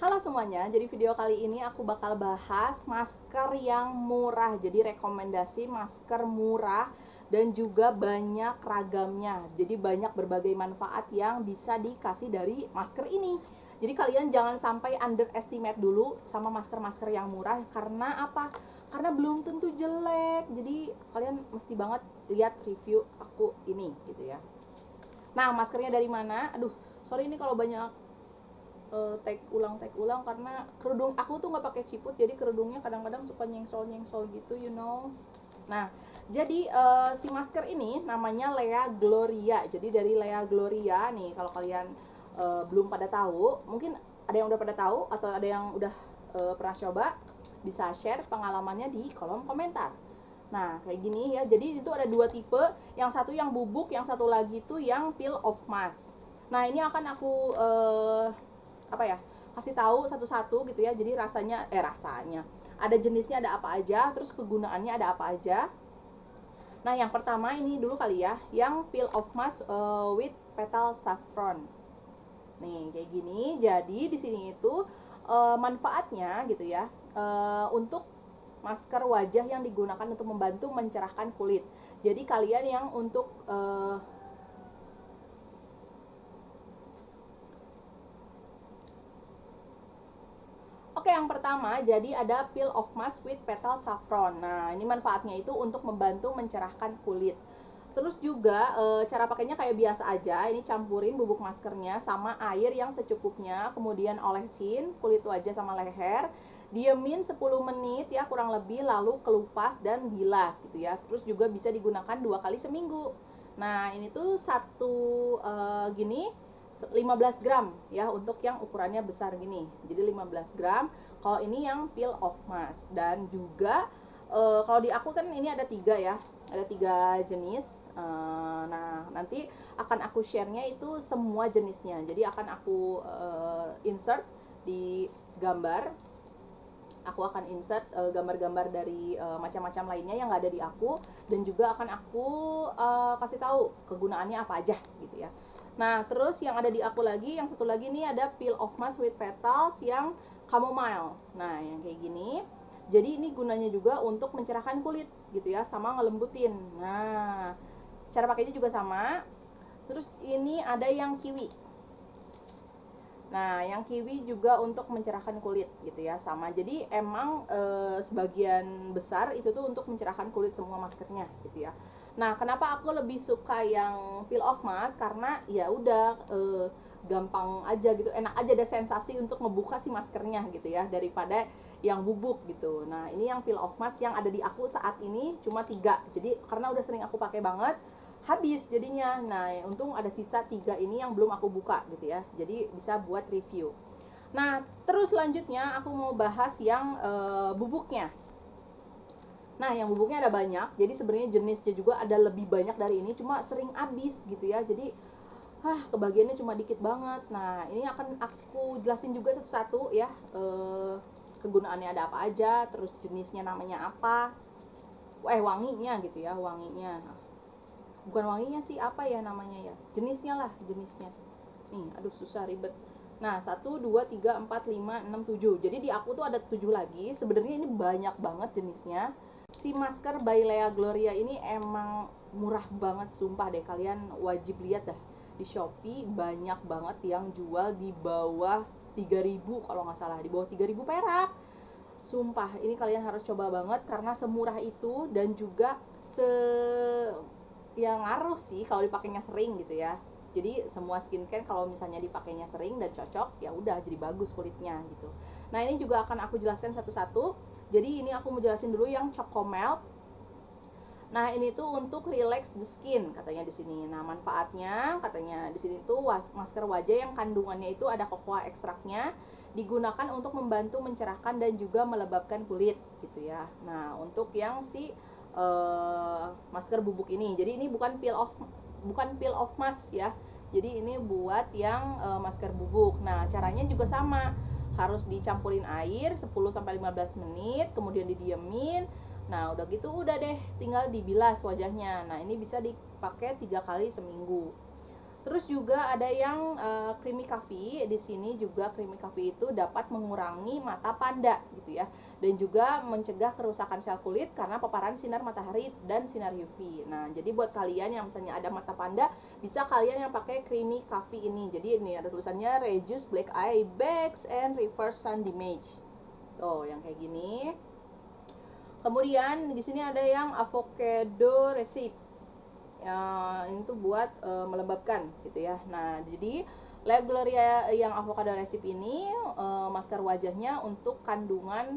Halo semuanya, jadi video kali ini aku bakal bahas masker yang murah. Jadi rekomendasi masker murah dan juga banyak ragamnya. Jadi banyak berbagai manfaat yang bisa dikasih dari masker ini. Jadi kalian jangan sampai underestimate dulu sama masker-masker yang murah. Karena apa? Karena belum tentu jelek. Jadi kalian mesti banget lihat review aku ini gitu ya. Nah, maskernya dari mana? Aduh, sorry ini kalau banyak tag ulang karena kerudung aku tuh nggak pakai ciput, jadi kerudungnya kadang-kadang suka nyengsol gitu, Nah, jadi si masker ini namanya Lea Gloria. Jadi dari Lea Gloria nih, kalau kalian belum pada tahu, mungkin ada yang udah pada tahu atau ada yang udah pernah coba, bisa share pengalamannya di kolom komentar. Nah, kayak gini ya. Jadi itu ada dua tipe, yang satu yang bubuk, yang satu lagi itu yang peel off mask. Nah, ini akan aku kasih tahu satu-satu gitu ya. Jadi rasanya ada jenisnya, ada apa aja, terus kegunaannya ada apa aja. Nah, yang pertama ini dulu kali ya, yang peel off mask with petal saffron. Nih, kayak gini. Jadi di sini itu manfaatnya gitu ya, untuk masker wajah yang digunakan untuk membantu mencerahkan kulit. Jadi kalian yang untuk Oke, yang pertama, jadi ada peel off mask with petal saffron. Nah, ini manfaatnya itu untuk membantu mencerahkan kulit. Terus juga cara pakainya kayak biasa aja. Ini campurin bubuk maskernya sama air yang secukupnya, kemudian olesin kulit wajah sama leher, diemin 10 menit ya kurang lebih, lalu kelupas dan bilas gitu ya. Terus juga bisa digunakan 2 kali seminggu. Nah, ini tuh satu gini 15 gram ya, untuk yang ukurannya besar gini. Jadi 15 gram. Kalau ini yang peel off mask. Dan juga kalau di aku kan ini ada 3 ya. Ada 3 jenis. Nah, nanti akan aku share-nya itu semua jenisnya. Jadi akan aku insert di gambar. Aku akan insert gambar-gambar dari macam-macam lainnya yang nggak ada di aku, dan juga akan aku kasih tahu kegunaannya apa aja gitu ya. Nah, terus yang ada di aku lagi, yang satu lagi nih ada peel off mask with petals yang chamomile. Nah, yang kayak gini. Jadi ini gunanya juga untuk mencerahkan kulit gitu ya, sama ngelembutin. Nah, cara pakainya juga sama. Terus ini ada yang kiwi. Nah, yang kiwi juga untuk mencerahkan kulit gitu ya, sama. Jadi emang sebagian besar itu tuh untuk mencerahkan kulit semua maskernya gitu ya. Nah, kenapa aku lebih suka yang peel off mask? Karena ya udah gampang aja gitu, enak aja, ada sensasi untuk ngebuka si maskernya gitu ya, daripada yang bubuk gitu. Nah, ini yang peel off mask yang ada di aku saat ini cuma 3. Jadi karena udah sering aku pakai banget, habis jadinya. Nah, untung ada sisa 3 ini yang belum aku buka gitu ya, jadi bisa buat review. Nah, terus selanjutnya aku mau bahas yang bubuknya. Nah, yang bubuknya ada banyak, jadi sebenarnya jenisnya juga ada lebih banyak dari ini, cuma sering habis gitu ya. Jadi kebagiannya cuma dikit banget. Nah, ini akan aku jelasin juga satu-satu ya, kegunaannya ada apa aja, terus jenisnya namanya apa, wanginya gitu ya, wanginya. Bukan wanginya sih, apa ya namanya ya, jenisnya. Nih, aduh susah, ribet. Nah, 1, 2, 3, 4, 5, 6, 7. Jadi di aku tuh ada 7 lagi. Sebenarnya ini banyak banget jenisnya. Si masker by Lea Gloria ini emang murah banget, sumpah deh. Kalian wajib lihat dah di Shopee, banyak banget yang jual di bawah 3.000 kalau nggak salah, di bawah 3.000 perak. Sumpah, ini kalian harus coba banget karena semurah itu, dan juga yang ngaruh sih kalau dipakainya sering gitu ya. Jadi semua skincare kalau misalnya dipakainya sering dan cocok, ya udah jadi bagus kulitnya gitu. Nah, ini juga akan aku jelaskan satu-satu. Jadi ini aku mau jelasin dulu yang Choco Melt. Nah, ini tuh untuk relax the skin katanya di sini. Nah, manfaatnya katanya di sini tuh masker wajah yang kandungannya itu ada cocoa ekstraknya, digunakan untuk membantu mencerahkan dan juga melembabkan kulit gitu ya. Nah, untuk yang si masker bubuk ini, jadi ini bukan peel off mask ya. Jadi ini buat yang masker bubuk. Nah, caranya juga sama, harus dicampurin air 10-15 menit, kemudian didiemin. Nah, udah gitu udah deh, tinggal dibilas wajahnya. Nah, ini bisa dipakai 3 kali seminggu. Terus juga ada yang creamy coffee. Di sini juga creamy coffee itu dapat mengurangi mata panda gitu ya. Dan juga mencegah kerusakan sel kulit karena paparan sinar matahari dan sinar UV. Nah, jadi buat kalian yang misalnya ada mata panda, bisa kalian yang pakai creamy coffee ini. Jadi ini ada tulisannya reduce black eye bags and reverse sun damage. Tuh, yang kayak gini. Kemudian di sini ada yang avocado recipe. Ini tuh buat melembabkan gitu ya. Nah, jadi Lea Gloria yang avocado recipe ini masker wajahnya untuk kandungan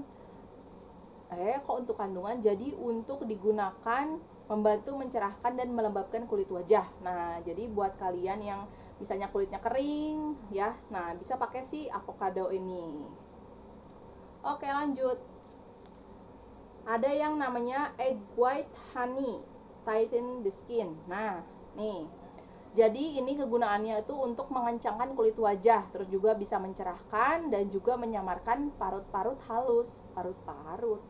jadi untuk digunakan membantu mencerahkan dan melembabkan kulit wajah. Nah, jadi buat kalian yang misalnya kulitnya kering ya, nah bisa pakai si avocado ini. Oke, lanjut. Ada yang namanya egg white honey tighten the skin. Nah, nih. Jadi ini kegunaannya itu untuk mengencangkan kulit wajah, terus juga bisa mencerahkan dan juga menyamarkan parut-parut halus. Parut-parut.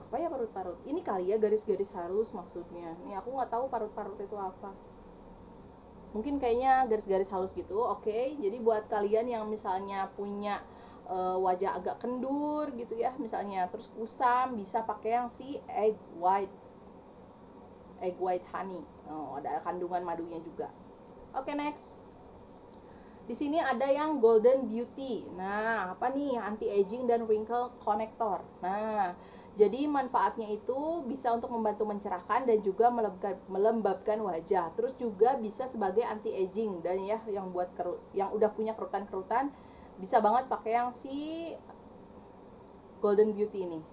Apa ya parut-parut? Ini kali ya garis-garis halus maksudnya. Nih aku nggak tahu parut-parut itu apa. Mungkin kayaknya garis-garis halus gitu. Oke. Jadi buat kalian yang misalnya punya wajah agak kendur gitu ya, misalnya terus kusam, bisa pakai yang si egg white honey. Ada kandungan madunya juga. Oke, next. Di sini ada yang golden beauty. Nah, apa nih? Anti aging dan wrinkle connector. Nah, jadi manfaatnya itu bisa untuk membantu mencerahkan dan juga melembabkan wajah. Terus juga bisa sebagai anti aging dan ya yang buat yang udah punya kerutan-kerutan bisa banget pakai yang si golden beauty ini.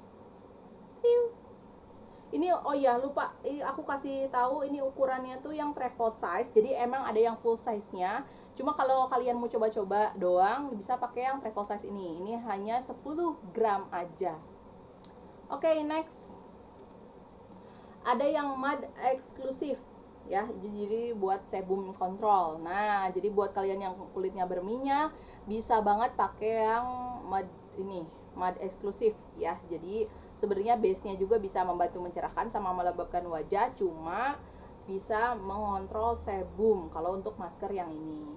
Ini lupa, aku kasih tahu ini ukurannya tuh yang travel size. Jadi emang ada yang full size-nya. Cuma kalau kalian mau coba-coba doang bisa pakai yang travel size ini. Ini hanya 10 gram aja. Oke, next. Ada yang mud eksklusif ya. Jadi buat sebum kontrol. Nah, jadi buat kalian yang kulitnya berminyak bisa banget pakai yang mud eksklusif ya. Jadi sebenarnya base-nya juga bisa membantu mencerahkan sama melembabkan wajah, cuma bisa mengontrol sebum kalau untuk masker yang ini.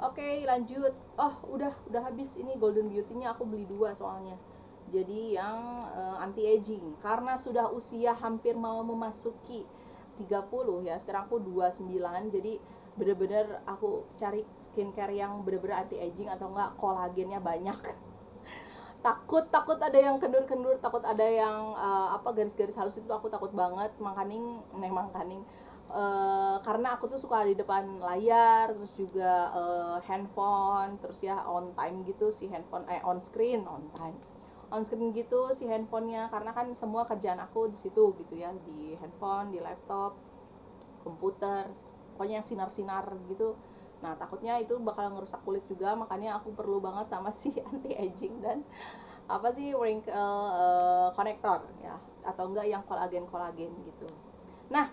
Oke, lanjut. Udah habis ini golden beauty-nya, aku beli 2 soalnya. Jadi yang anti aging karena sudah usia hampir mau memasuki 30 ya. Sekarang aku 29, jadi bener-bener aku cari skincare yang bener-bener anti aging atau enggak kolagennya banyak. takut ada yang kendur-kendur, takut ada yang garis-garis halus itu aku takut banget. Karena aku tuh suka di depan layar, terus juga handphone, terus ya on time gitu si handphone, on screen gitu si handphonenya, karena kan semua kerjaan aku di situ gitu ya, di handphone, di laptop, komputer, pokoknya yang sinar-sinar gitu. Nah, takutnya itu bakal ngerusak kulit juga, makanya aku perlu banget sama si anti aging dan wrinkle connector ya, atau enggak yang kolagen gitu. Nah,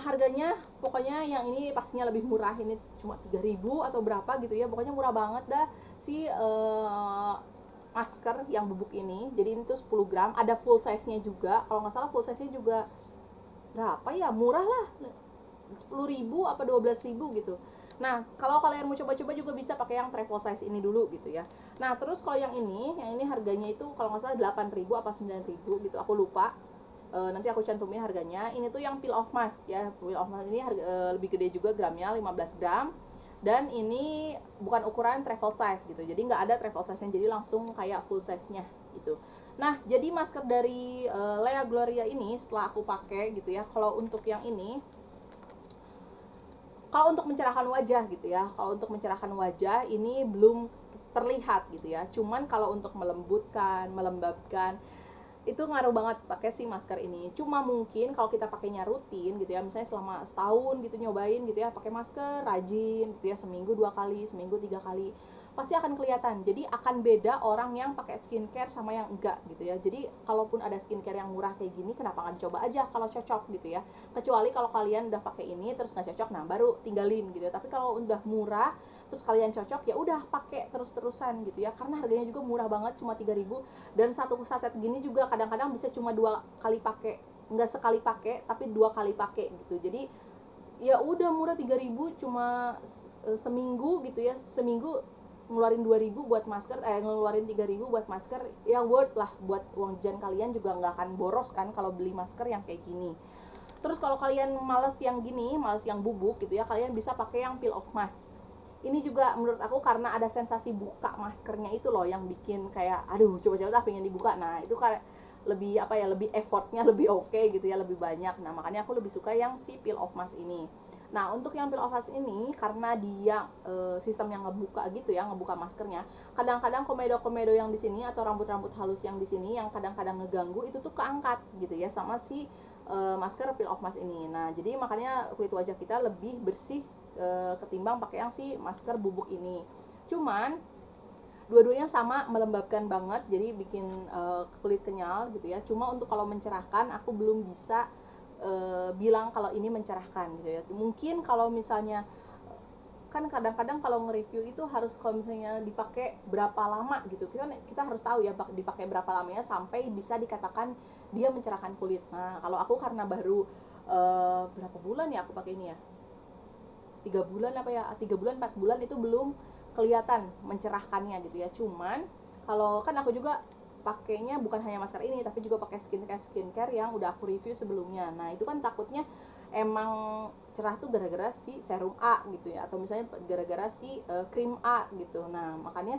harganya pokoknya yang ini pastinya lebih murah, ini cuma 3.000 atau berapa gitu ya, pokoknya murah banget dah si masker yang bubuk ini. Jadi ini tuh 10 gram, ada full size nya juga, kalau nggak salah full size nya juga berapa ya, murah lah, 10.000 apa 12.000 gitu. Nah, kalau kalian mau coba-coba juga bisa pakai yang travel size ini dulu gitu ya. Nah, terus kalau yang ini harganya itu kalau nggak salah 8.000 apa 9.000 gitu, aku lupa. Nanti aku cantumin harganya. Ini tuh yang peel off mask ya. Peel off mask ini lebih gede juga, gramnya 15 gram. Dan ini bukan ukuran travel size gitu, jadi nggak ada travel size nya, jadi langsung kayak full size nya gitu. Nah, jadi masker dari Lea Gloria ini setelah aku pakai gitu ya, kalau untuk yang ini, kalau untuk mencerahkan wajah gitu ya, kalau untuk mencerahkan wajah ini belum terlihat gitu ya, cuman kalau untuk melembutkan, melembabkan itu ngaruh banget pakai si masker ini. Cuma mungkin kalau kita pakainya rutin gitu ya, misalnya selama setahun gitu nyobain gitu ya, pakai masker rajin gitu ya, seminggu 2 kali, seminggu 3 kali, pasti akan kelihatan. Jadi akan beda orang yang pakai skincare sama yang enggak gitu ya. Jadi kalaupun ada skincare yang murah kayak gini, kenapa nggak dicoba aja kalau cocok gitu ya. Kecuali kalau kalian udah pakai ini terus nggak cocok, nah baru tinggalin gitu ya. Tapi kalau udah murah terus kalian cocok, ya udah pakai terus-terusan gitu ya, karena harganya juga murah banget, cuma 3.000. Dan satu saset gini juga kadang-kadang bisa cuma 2 kali pakai, nggak sekali pakai tapi 2 kali pakai gitu. Jadi ya udah murah 3.000 cuma seminggu gitu ya, seminggu ngeluarin 2.000 buat masker, ngeluarin 3.000 buat masker, ya worth lah buat uang jajan kalian, juga nggak akan boros kan kalau beli masker yang kayak gini. Terus kalau kalian males yang gini, males yang bubuk gitu ya, kalian bisa pakai yang peel off mask. Ini juga menurut aku karena ada sensasi buka maskernya itu loh yang bikin kayak aduh coba-coba pengen dibuka. Nah itu kayak lebih apa ya, lebih effortnya lebih oke gitu ya, lebih banyak. Nah makanya aku lebih suka yang si peel off mask ini. Nah untuk yang peel off mask ini karena dia sistem yang ngebuka gitu ya, ngebuka maskernya, kadang-kadang komedo-komedo yang di sini atau rambut-rambut halus yang di sini yang kadang-kadang ngeganggu itu tuh keangkat gitu ya sama si masker peel off mask ini. Nah jadi makanya kulit wajah kita lebih bersih ketimbang pakai yang si masker bubuk ini. Cuman dua-duanya sama melembabkan banget, jadi bikin kulit kenyal gitu ya. Cuma untuk kalau mencerahkan aku belum bisa bilang kalau ini mencerahkan gitu ya. Mungkin kalau misalnya kan kadang-kadang kalau nge-review itu harus kalau misalnya dipakai berapa lama gitu, kita harus tahu ya dipakai berapa lamanya sampai bisa dikatakan dia mencerahkan kulit. Nah kalau aku karena baru berapa bulan ya aku pakai ini ya, 3 bulan apa ya, 3 bulan 4 bulan itu belum kelihatan mencerahkannya gitu ya. Cuman kalau kan aku juga pakainya bukan hanya masker ini tapi juga pakai skincare yang udah aku review sebelumnya. Nah itu kan takutnya emang cerah tuh gara-gara si serum A gitu ya, atau misalnya gara-gara si krim A gitu. Nah makanya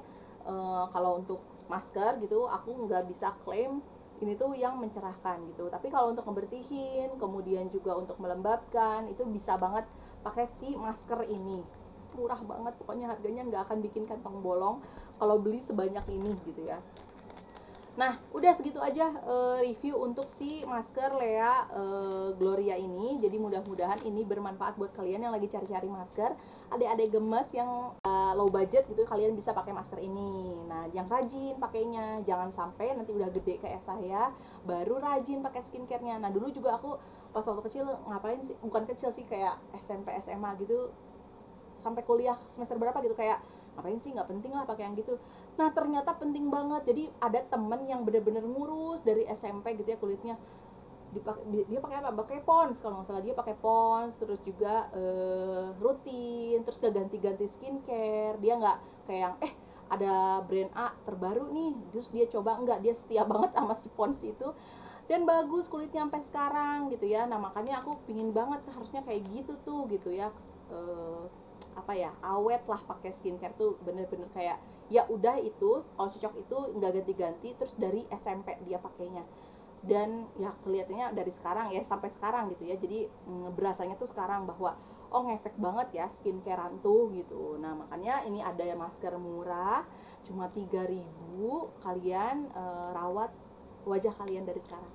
kalau untuk masker gitu aku nggak bisa klaim ini tuh yang mencerahkan gitu. Tapi kalau untuk ngebersihin, kemudian juga untuk melembabkan, itu bisa banget pakai si masker ini. Murah banget, pokoknya harganya nggak akan bikin kantong bolong kalau beli sebanyak ini gitu ya. Nah, udah segitu aja review untuk si masker Lea Gloria ini. Jadi mudah-mudahan ini bermanfaat buat kalian yang lagi cari-cari masker. Adik-adik gemes yang low budget gitu, kalian bisa pakai masker ini. Nah, yang rajin pakainya, jangan sampai nanti udah gede kayak saya baru rajin pakai skincare-nya. Nah, dulu juga aku pas waktu kecil ngapain sih? Bukan kecil sih, kayak SMP SMA gitu, sampai kuliah semester berapa gitu, kayak ngapain sih, nggak penting lah pakai yang gitu. Nah ternyata penting banget. Jadi ada temen yang bener-bener ngurus dari SMP gitu ya kulitnya, dia pakai apa, pakai Pond's kalau nggak salah, dia pakai Pond's terus juga rutin, terus gak ganti-ganti skincare. Dia nggak kayak yang ada brand A terbaru nih terus dia coba, enggak, dia setia banget sama si Pond's itu dan bagus kulitnya sampai sekarang gitu ya. Nah makanya aku pingin banget harusnya kayak gitu tuh gitu ya, apa ya, awet lah pakai skincare tuh, bener-bener kayak ya udah itu kalau cocok itu nggak ganti-ganti terus dari SMP dia pakainya. Dan ya kelihatannya dari sekarang ya sampai sekarang gitu ya, jadi berasanya tuh sekarang bahwa oh ngefek banget ya skincarean tuh gitu. Nah makanya ini ada masker murah cuma 3.000, kalian rawat wajah kalian dari sekarang.